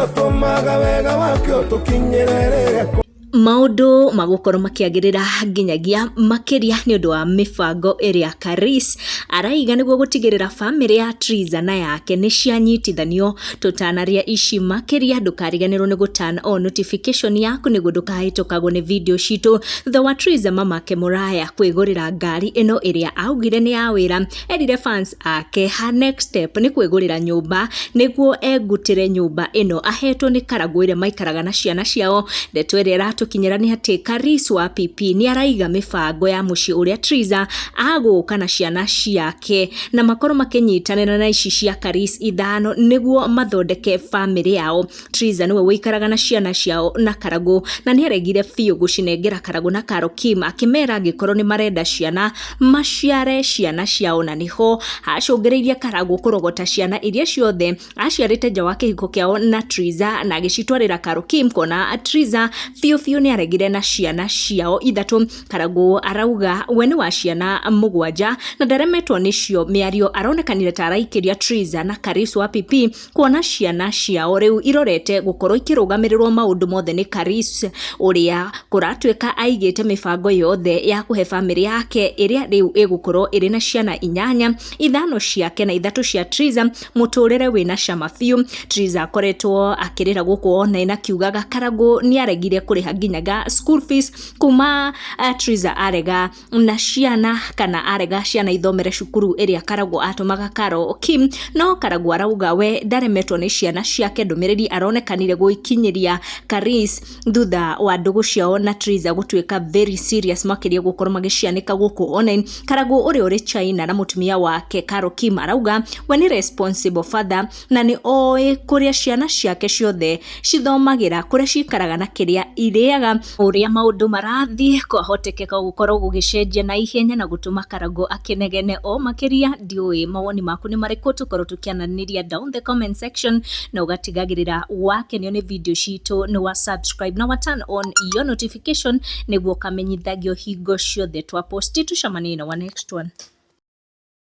utumaga wega wakio tukinyirire maundu magukorwo makiagirira nginyagia makiria ni undu wa mibango iria Karis araiga niguo gutigirira family ya Triza na yake ni cianyitithanio. Tutanaria ici makiria ndukariganirwo ni gutana o notification yaku niguo ndukahitũkagwo ni video citu thutha wa Triza mamake Muraya kwigurira ngari ino iria augire ni ya wira. Erire fans ake ha next step ni kwigurira nyumba niguo engutire nyumba ino ahetwo ni Karagũ iria maikaraga na ciana ciao. Ndeto iria tukinyira ni ati Karis wa PP ni araiga mibango ya muci uria Triza aguka na ciana ciake na makoro makinyitanira na ici cia Karis ithano niguo mathondeke family yao. Triza niwe wikaraga na ciana ciao na Karagũ na ni aregire biũ gucinengera Karagũ na Carol Kim akimera angikorwo ni marenda ciana maciare ciana ciao na niho acungiririe Karagũ kurogota ciana iria ciothe aciarite nja wa kihiko kiao na Triza na agicitwarira Carol Kim kona Triza biũ ni aregire na ciana ciao ithatu. Karagũ arauga we ni wa ciana mugwanja na ndaremetwo nicio miario aronekanire ta araikiria Triza na Karis wa PP kuona ciana ciao riu irorete gukorwo ikirugamirirwo maundu mothe ni Karis uria kuratuika aigite mibango yothe ya kuhe family yake iria riu igukorwo iri na ciana 8 ithano ciake na ithatu cia Triza muturire wina cama biũ. Triza akoretwo akirira guku ona ina kiugaga Karagũ ni aregire kuriha nginyaga school fees kuma Triza arega na ciana kana arega ciana ithomere cukuru iria Karagũ atumaga Carol Kim no Karagũ arauga we ndaremetwo ni ciana ciake ndumiriri aronekanire guikinyiria Karis thutha wa ndugu ciao na Triza gutuika very serious makiria gukorwo magicianika guku online. Karagũ uri China na mutumia wake Carol Kim arauga we ni responsible father na ni oi kuria ciana ciake ciothe cithomagira kuria cikaraga na kiria iriaga uria maundu marathie kwahotekeka gukorwo gugicenjia na ihenya na gutuma Karagũ akinegene o makiria. Ndiui mawoni maku ni mariku tukorwo tukiananiria down the comment section na ugatigagirira wakenio ni video citu ni wa subscribe na wa turn on your notification niguo kamenyithagio hingo ciothe twa post tucemanie na wa next one.